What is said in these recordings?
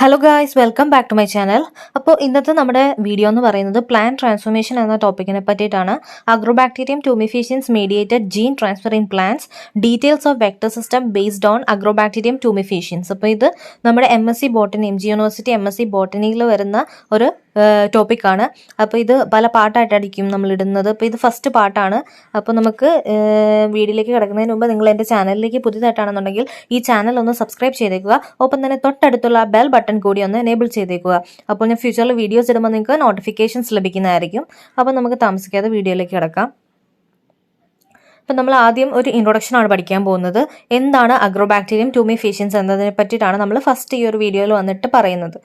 Hello guys, welcome back to my channel. അപ്പോൾ ഇന്നത്തെ നമ്മുടെ വീഡിയോ എന്ന് പറയുന്നത് പ്ലാന്റ് ട്രാൻസ്ഫോർമേഷൻ എന്ന ടോപ്പിക്കിനെ പറ്റിയിട്ടാണ്. Agrobacterium-mediated gene transfer in plants, details of vector system based on Agrobacterium-mediated. അപ്പോൾ ഇത് നമ്മുടെ MSc botany, MG university MSc ബോട്ടണിയിൽ വരുന്ന ഒരു ടോപ്പിക്കാണ്. അപ്പോൾ ഇത് പല പാർട്ടായിട്ടായിരിക്കും നമ്മൾ ഇടുന്നത്. അപ്പോൾ ഇത് ഫസ്റ്റ് പാർട്ടാണ്. അപ്പോൾ നമുക്ക് വീഡിയോയിലേക്ക് കിടക്കുന്നതിന് മുമ്പ് നിങ്ങൾ എൻ്റെ ചാനലിലേക്ക് പുതിയതായിട്ടാണെന്നുണ്ടെങ്കിൽ ഈ ചാനൽ ഒന്ന് സബ്സ്ക്രൈബ് ചെയ്തേക്കുക. ഒപ്പം തന്നെ തൊട്ടടുത്തുള്ള ബെൽ ബട്ടൺ കൂടി ഒന്ന് എനേബിൾ ചെയ്തേക്കുക. അപ്പോൾ ഞാൻ ഫ്യൂച്ചറിൽ വീഡിയോസ് ഇടുമ്പോൾ നിങ്ങൾക്ക് നോട്ടിഫിക്കേഷൻസ് ലഭിക്കുന്നതായിരിക്കും. അപ്പോൾ നമുക്ക് താമസിക്കാതെ വീഡിയോയിലേക്ക് കിടക്കാം. അപ്പം നമ്മൾ ആദ്യം ഒരു ഇൻട്രൊഡക്ഷൻ ആണ് പഠിക്കാൻ പോകുന്നത്. എന്താണ് Agrobacterium-mediated എന്നതിനെ പറ്റിയിട്ടാണ് നമ്മൾ ഫസ്റ്റ് ഈ ഒരു വീഡിയോയിൽ വന്നിട്ട് പറയുന്നത്.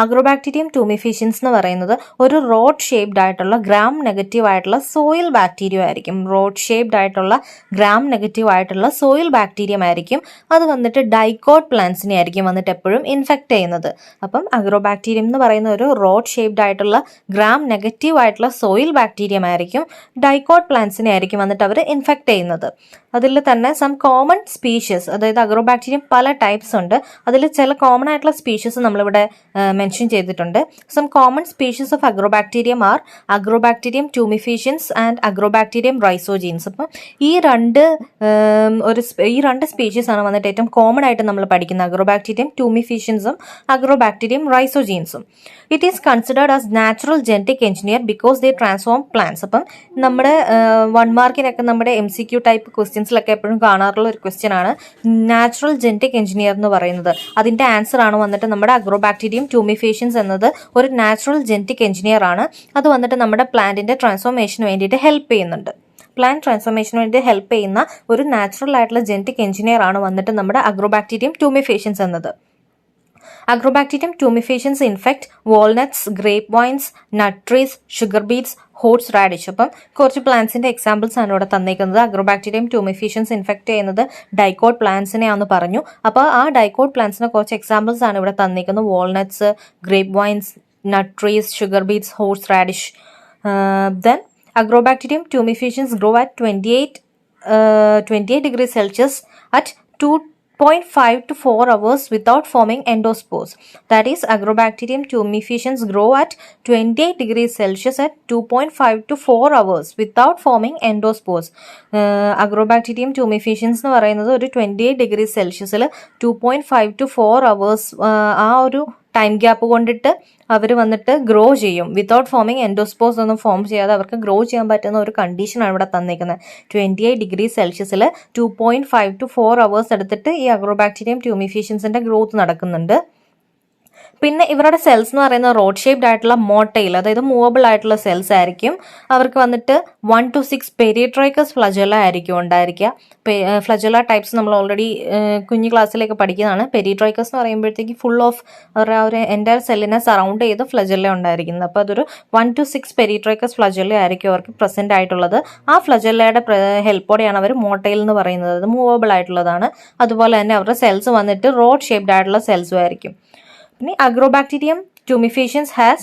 Agrobacterium-mediated എന്ന് പറയുന്നത് ഒരു റോഡ് ഷേപ്ഡ് ആയിട്ടുള്ള ഗ്രാം നെഗറ്റീവ് ആയിട്ടുള്ള സോയിൽ ബാക്ടീരിയ ആയിരിക്കും. റോഡ് ഷേപ്ഡ് ആയിട്ടുള്ള ഗ്രാം നെഗറ്റീവ് ആയിട്ടുള്ള സോയിൽ ബാക്ടീരിയം ആയിരിക്കും. അത് വന്നിട്ട് ഡൈക്കോട്ട് പ്ലാന്റ്സിനെ ആയിരിക്കും വന്നിട്ട് എപ്പോഴും ഇൻഫെക്റ്റ് ചെയ്യുന്നത്. അപ്പം Agrobacterium എന്ന് പറയുന്ന ഒരു റോഡ് ഷേപ്ഡ് ആയിട്ടുള്ള ഗ്രാം നെഗറ്റീവ് ആയിട്ടുള്ള സോയിൽ ബാക്ടീരിയം ആയിരിക്കും. ഡൈക്കോട്ട് പ്ലാന്റ്സിനെ ആയിരിക്കും വന്നിട്ട് അവർ ഇൻഫെക്റ്റ് ചെയ്യുന്നത്. അതിൽ തന്നെ സം കോമൺ സ്പീഷീസ്, അതായത് അഗ്രോബാക്ടീരിയം പല ടൈപ്സ് ഉണ്ട്. അതിൽ ചില കോമൺ ആയിട്ടുള്ള സ്പീഷീസ് നമ്മളിവിടെ മെൻഷൻ ചെയ്തിട്ടുണ്ട്. Some common species of Agrobacterium are Agrobacterium-tumefaciens and Agrobacterium-rhizogenes. അപ്പം ഈ രണ്ട് സ്പീഷീസ് ആണ് വന്നിട്ട് ഏറ്റവും കോമൺ ആയിട്ട് നമ്മൾ പഠിക്കുന്നത്, Agrobacterium-tumefaciensഉം Agrobacterium-rhizogenesഉം. It is considered as natural genetic engineer because they transform plants. അപ്പം നമ്മുടെ 1 മാർക്കിനൊക്കെ നമ്മുടെ MCQ ടൈപ്പ് ക്വസ്റ്റ്യൻസിലൊക്കെ എപ്പോഴും കാണാറുള്ള ഒരു ക്വസ്റ്റ്യൻ ആണ് നാച്ചുറൽ ജെനറ്റിക് എഞ്ചിനീയർ എന്ന് പറയുന്നത്. അതിന്റെ ആൻസർ ആണ് വന്നിട്ട് നമ്മുടെ Agrobacterium-tumefaciens എന്നത് ഒരു നാച്ചുറൽ ജെനറ്റിക് എഞ്ചിനീയർ ആണ്. അത് വന്നിട്ട് നമ്മുടെ പ്ലാന്റിന്റെ ട്രാൻസ്ഫോർമേഷന് വേണ്ടിയിട്ട് ഹെൽപ്പ് ചെയ്യുന്നുണ്ട്. പ്ലാന്റ് ട്രാൻസ്ഫോർമേഷന് വേണ്ടി ഹെൽപ്പ് ചെയ്യുന്ന ഒരു നാച്ചുറൽ ആയിട്ടുള്ള ജെനറ്റിക് എഞ്ചിനീയർ ആണ് വന്നിട്ട് നമ്മുടെ Agrobacterium-tumefaciens എന്നത്. Agrobacterium-tumefaciens infect walnuts, grapevines, nut trees, sugar beets, horse radish. അപ്പം കുറച്ച് പ്ലാന്റ്സിന്റെ എക്സാമ്പിൾസ് ആണ് ഇവിടെ തന്നിരിക്കുന്നത്. Agrobacterium-tumefaciens ഇൻഫെക്ട് ചെയ്യുന്നത് ഡൈക്കോട്ട് പ്ലാന്റ്സിനെയാണെന്ന് പറഞ്ഞു. അപ്പോൾ ആ ഡൈക്കോട്ട് പ്ലാന്റ്സിന് കുറച്ച് എക്സാമ്പിൾസ് ആണ് ഇവിടെ തന്നിരിക്കുന്നത്. Walnuts, grape vines, nut trees, sugar beets, horseradish. Then Agrobacterium-tumefaciens grow at 28 degrees Celsius at 2.5 to 4 hours without forming endospores. That is, Agrobacterium-tumefaciens grow at 28 degrees Celsius at 2.5 to 4 hours without forming endospores. Agrobacterium-tumefaciens എന്ന് പറയുന്നത് ഒരു 28 degree സെൽഷ്യസിൽ 2.5 to 4 hours ആ ഒരു time gap കൊണ്ടിട്ട് അവർ വന്നിട്ട് grow ചെയ്യും. Without forming എൻഡോസ്പോസ് ഒന്നും form ചെയ്യാതെ അവർക്ക് ഗ്രോ ചെയ്യാൻ പറ്റുന്ന ഒരു കണ്ടീഷനാണ് ഇവിടെ തന്നിരിക്കുന്നത്. 28 ഡിഗ്രി സെൽഷ്യസിൽ 2.5 to 4 hours എടുത്തിട്ട് ഈ Agrobacterium-tumefaciensന്റെ ഗ്രോത്ത് നടക്കുന്നുണ്ട്. പിന്നെ ഇവരുടെ സെൽസ് എന്ന് പറയുന്നത് റോഡ് ഷേപ്ഡ് ആയിട്ടുള്ള മോട്ടയിൽ, അതായത് മൂവബിൾ ആയിട്ടുള്ള സെൽസ് ആയിരിക്കും. അവർക്ക് വന്നിട്ട് 1 to 6 പെരിട്രോയ്ക്കസ് ഫ്ലജല്ല ആയിരിക്കും ഉണ്ടായിരിക്കുക. ഫ്ലജല്ല ടൈപ്സ് നമ്മൾ ഓൾറെഡി കുഞ്ഞു ക്ലാസ്സിലേക്ക് പഠിക്കുന്നതാണ്. പെരിട്രോയ്ക്കസ് എന്ന് പറയുമ്പോഴത്തേക്ക് ഫുൾ ഓഫ് അവരുടെ ഒരു എൻ്റയർ സെല്ലിനെ സറൗണ്ട് ചെയ്ത് ഫ്ലജല്ല ഉണ്ടായിരിക്കുന്നത്. അപ്പോൾ അതൊരു 1 to 6 പെരിട്രോയ്ക്കസ് ഫ്ലജല്ല ആയിരിക്കും അവർക്ക് പ്രസന്റ് ആയിട്ടുള്ളത്. ആ ഫ്ലജല്ലയുടെ ഹെൽപ്പോടെയാണ് അവർ മോട്ടയിൽ എന്ന് പറയുന്നത്. അത് മൂവബിൾ ആയിട്ടുള്ളതാണ്. അതുപോലെ തന്നെ അവരുടെ സെൽസ് വന്നിട്ട് റോഡ് ഷേപ്ഡ് ആയിട്ടുള്ള സെൽസും ആയിരിക്കും. പിന്നെ Agrobacterium-tumefaciens has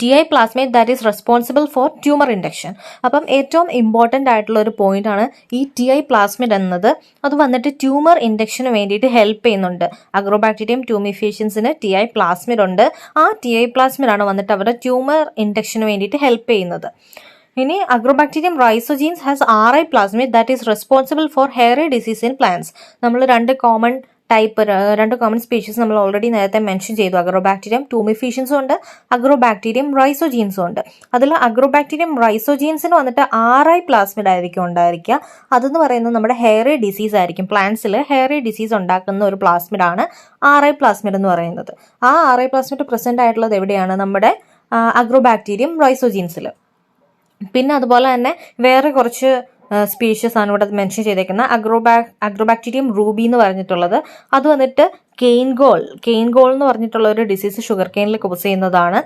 TI plasmid that is responsible for tumor induction. അപ്പം ഏറ്റവും ഇമ്പോർട്ടൻ്റ് ആയിട്ടുള്ള ഒരു പോയിന്റ് ആണ് ഈ TI plasmid എന്നത്. അത് വന്നിട്ട് ട്യൂമർ ഇൻഡക്ഷന് വേണ്ടിയിട്ട് ഹെൽപ്പ് ചെയ്യുന്നുണ്ട്. Agrobacterium-tumefaciensന് TI plasmid ഉണ്ട്. ആ TI plasmid ആണ് വന്നിട്ട് അവരുടെ ട്യൂമർ ഇൻഡക്ഷന് വേണ്ടിയിട്ട് ഹെൽപ്പ് ചെയ്യുന്നത്. ഇനി Agrobacterium-rhizogenes has RI plasmid that is responsible for hairy disease in plants. നമ്മൾ രണ്ട് കോമൺ സ്പീഷീസ് നമ്മൾ ഓൾറെഡി നേരത്തെ മെൻഷൻ ചെയ്തു. Agrobacterium-tumefaciensഉം ഉണ്ട്, Agrobacterium-rhizogenesഉം ഉണ്ട്. അതിൽ Agrobacterium-rhizogenesന് വന്നിട്ട് RI പ്ലാസ്മിഡ് ആയിരിക്കും ഉണ്ടായിരിക്കുക. അതെന്ന് പറയുന്നത് നമ്മുടെ ഹെയറി ഡിസീസ് ആയിരിക്കും. പ്ലാന്റ്സിൽ ഹെയറി ഡിസീസ് ഉണ്ടാക്കുന്ന ഒരു പ്ലാസ്മിഡ് ആണ് RI പ്ലാസ്മിഡ് എന്ന് പറയുന്നത്. ആ RI പ്ലാസ്മിഡ് പ്രസന്റ് ആയിട്ടുള്ളത് എവിടെയാണ്? നമ്മുടെ Agrobacterium-rhizogenesൽ. പിന്നെ അതുപോലെ തന്നെ വേറെ കുറച്ച് സ്പീഷീസ് ആണ് ഇവിടെ മെൻഷൻ ചെയ്തേക്കുന്നത്. Agrobacterium ruby എന്ന് പറഞ്ഞിട്ടുള്ളത്. അത് വന്നിട്ട് കെയിൻഗോൾ എന്ന് പറഞ്ഞിട്ടുള്ള ഒരു ഡിസീസ് ഷുഗർ കെയിനിൽ കോസ് ചെയ്യുന്നതാണ്.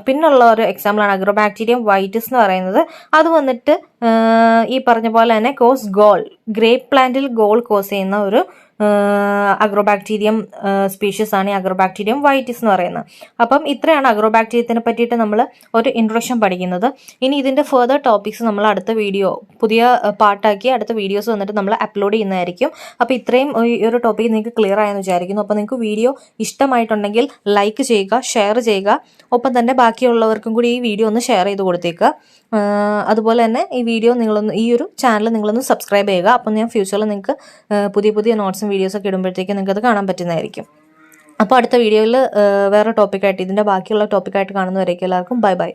പിന്നുള്ള ഒരു എക്സാമ്പിളാണ് Agrobacterium vitis എന്ന് പറയുന്നത്. അത് വന്നിട്ട് ഈ പറഞ്ഞ പോലെ തന്നെ ഗ്രേപ്പ് പ്ലാന്റിൽ ഗോൾ കോസ് ചെയ്യുന്ന ഒരു Agrobacterium സ്പീഷീസ് ആണ് Agrobacterium vitis എന്ന് പറയുന്നത്. അപ്പം ഇത്രയാണ് Agrobacteriumത്തിനെ പറ്റിയിട്ട് നമ്മൾ ഒരു ഇൻട്രൊഡക്ഷൻ പഠിക്കുന്നത്. ഇനി ഇതിന്റെ ഫെർദർ ടോപ്പിക്സ് നമ്മൾ അടുത്ത വീഡിയോ പുതിയ പാർട്ടാക്കി അടുത്ത വീഡിയോസ് വന്നിട്ട് നമ്മൾ അപ്ലോഡ് ചെയ്യുന്നതായിരിക്കും. അപ്പോൾ ഇത്രയും ഈ ഒരു ടോപ്പിക് നിങ്ങൾക്ക് ക്ലിയർ ആയെന്ന് വിചാരിക്കുന്നു. വിചാരിക്കുന്നു. അപ്പോൾ നിങ്ങൾക്ക് വീഡിയോ ഇഷ്ടമായിട്ടുണ്ടെങ്കിൽ ലൈക്ക് ചെയ്യുക, ഷെയർ ചെയ്യുക. ഒപ്പം തന്നെ ബാക്കിയുള്ളവർക്കും കൂടി ഈ വീഡിയോ ഒന്ന് ഷെയർ ചെയ്ത് കൊടുത്തേക്കുക. അതുപോലെ തന്നെ ഈ വീഡിയോ ഈ ഒരു ചാനൽ നിങ്ങളൊന്ന് സബ്സ്ക്രൈബ് ചെയ്യുക. അപ്പം ഞാൻ ഫ്യൂച്ചറിൽ നിങ്ങൾക്ക് പുതിയ നോട്ട്സും വീഡിയോസൊക്കെ ഇടുമ്പോഴത്തേക്കും നിങ്ങൾക്ക് അത് കാണാൻ പറ്റുന്നതായിരിക്കും. അപ്പോൾ അടുത്ത വീഡിയോയിൽ വേറെ ടോപ്പിക്കായിട്ട് ഇതിൻ്റെ ബാക്കിയുള്ള ടോപ്പിക്കായിട്ട് കാണുന്നവരേക്കും എല്ലാവർക്കും ബൈ.